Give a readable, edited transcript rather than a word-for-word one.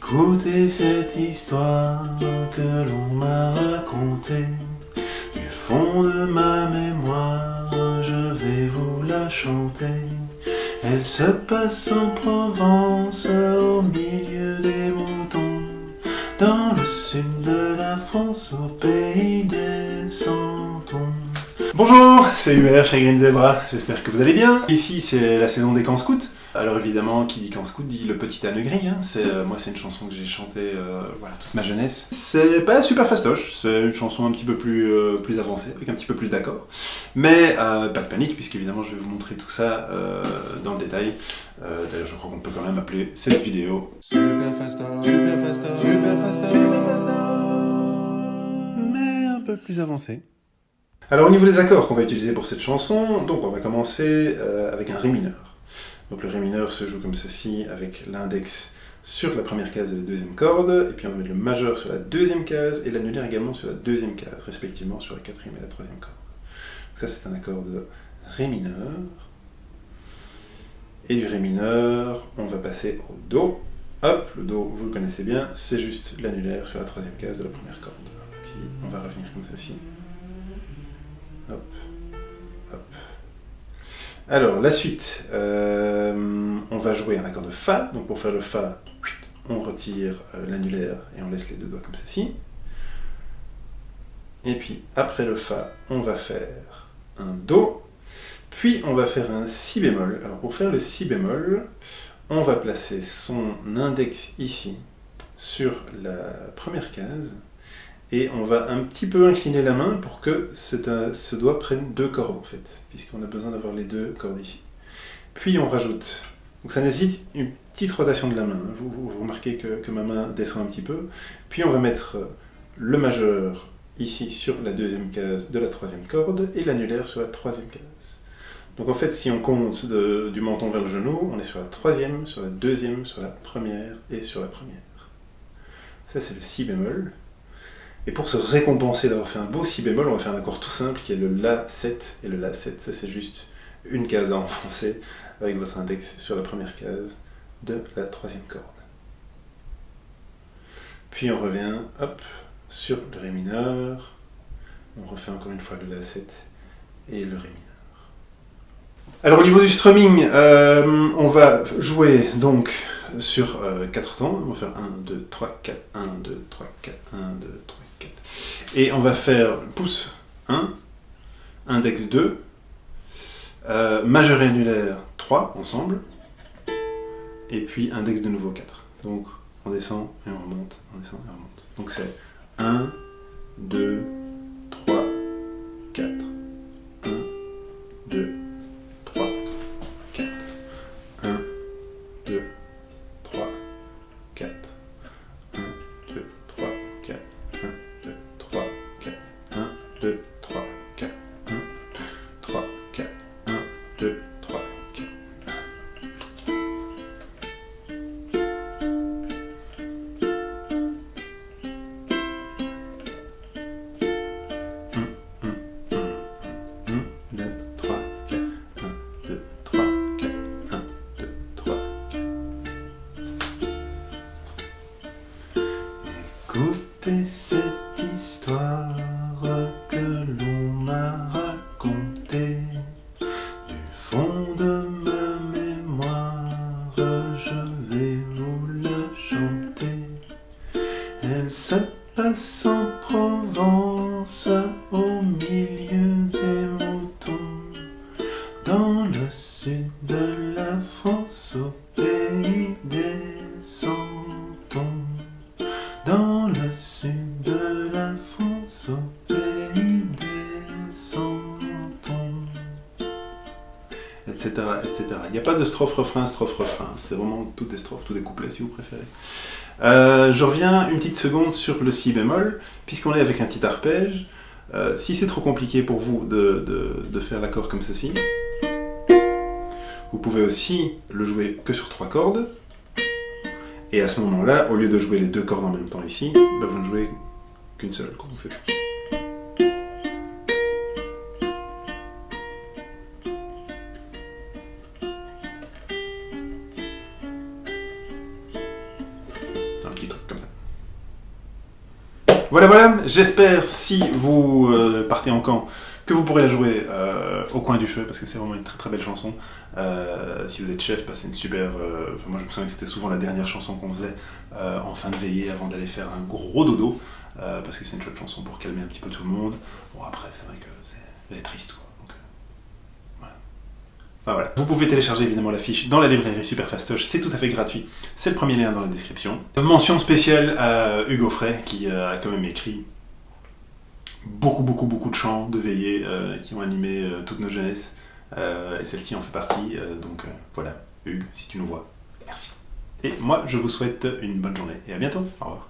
Écoutez cette histoire que l'on m'a racontée. Du fond de ma mémoire, je vais vous la chanter. Elle se passe en Provence, au milieu des moutons, dans le sud de la France, au pays des Santons. Bonjour, c'est Hubert chez Green Zebra, j'espère que vous allez bien. Ici c'est la saison des camps scouts. Alors évidemment, qui dit camp scout dit le petit âne gris, hein. Moi c'est une chanson que j'ai chantée toute ma jeunesse. C'est pas super fastoche, c'est une chanson un petit peu plus avancée, avec un petit peu plus d'accords. Mais pas de panique, puisqu'évidemment je vais vous montrer tout ça dans le détail. D'ailleurs je crois qu'on peut quand même appeler cette vidéo Super fastoche, super fastoche, super fastoche, super fastoche, mais un peu plus avancée. Alors au niveau des accords qu'on va utiliser pour cette chanson, donc on va commencer avec un ré mineur. Donc le ré mineur se joue comme ceci, avec l'index sur la première case de la deuxième corde, et puis on va mettre le majeur sur la deuxième case, et l'annulaire également sur la deuxième case, respectivement sur la quatrième et la troisième corde. Donc ça c'est un accord de ré mineur. Et du ré mineur, on va passer au do. Hop, le do, vous le connaissez bien, c'est juste l'annulaire sur la troisième case de la première corde. Puis on va revenir comme ceci. Hop, hop. Alors, la suite, on va jouer un accord de Fa. Donc pour faire le Fa, on retire l'annulaire et on laisse les deux doigts comme ceci. Et puis, après le Fa, on va faire un Do. Puis, on va faire un Si bémol. Alors pour faire le Si bémol, on va placer son index ici, sur la première case. Et on va un petit peu incliner la main pour que ce doigt prenne deux cordes en fait, puisqu'on a besoin d'avoir les deux cordes ici. Puis on rajoute, donc ça nécessite une petite rotation de la main, vous remarquez que ma main descend un petit peu. Puis on va mettre le majeur ici sur la deuxième case de la troisième corde et l'annulaire sur la troisième case. Donc en fait si on compte du menton vers le genou, on est sur la troisième, sur la deuxième, sur la première et sur la première. Ça c'est le Si bémol. Et pour se récompenser d'avoir fait un beau Si bémol, on va faire un accord tout simple qui est le La7. Et le La7, ça c'est juste une case à enfoncer avec votre index sur la première case de la troisième corde. Puis on revient, hop, sur le Ré mineur. On refait encore une fois le La7 et le Ré mineur. Alors au niveau du strumming, on va jouer donc sur 4 temps. On va faire 1, 2, 3, 4, 1, 2, 3, 4, 1, 2, 3, 4. Et on va faire pouce 1, index 2, majeur et annulaire 3 ensemble, et puis index de nouveau 4. Donc on descend et on remonte, on descend et on remonte. Donc c'est 1, 2, 3, 4, 1, 2, 3, 4, 1, 2, 3, 4, 1, 2, 3, 4, 1, 2, 3, 4, 1, 2, 3, 4, 1, 2, 3, 4, 1, 2, 3, 4. Écoutez cette histoire que l'on m'a racontée. Du fond de ma mémoire, je vais vous la chanter. Elle se passe en Provence, au milieu des moutons, dans le sud de la France, au pays des Santons. Dans le sud de la France, au pays des Santons. Etc., etc. Il n'y a pas de strophe-refrain, strophe-refrain. C'est vraiment toutes des strophes, tous des couplets si vous préférez. Je reviens une petite seconde sur le Si bémol, puisqu'on est avec un petit arpège. Si c'est trop compliqué pour vous de faire l'accord comme ceci, vous pouvez aussi le jouer que sur 3 cordes. Et à ce moment-là, au lieu de jouer les deux cordes en même temps ici, vous ne jouez qu'une seule quand vous faites. petit truc comme ça. Voilà, j'espère si vous partez en camp que vous pourrez la jouer au coin du feu, parce que c'est vraiment une très très belle chanson. Si vous êtes chef, c'est une super... moi je me souviens que c'était souvent la dernière chanson qu'on faisait en fin de veillée avant d'aller faire un gros dodo, parce que c'est une chouette chanson pour calmer un petit peu tout le monde. Bon après c'est vrai que elle est triste quoi. Donc, voilà. Enfin voilà. Vous pouvez télécharger évidemment la fiche dans la librairie Super Fastoche, c'est tout à fait gratuit. C'est le premier lien dans la description. Mention spéciale à Hugo Frey qui a quand même écrit beaucoup de chants de veillée qui ont animé toute notre jeunesse. Et celle-ci en fait partie. Donc voilà, Hugues, si tu nous vois, merci. Et moi, je vous souhaite une bonne journée et à bientôt. Au revoir.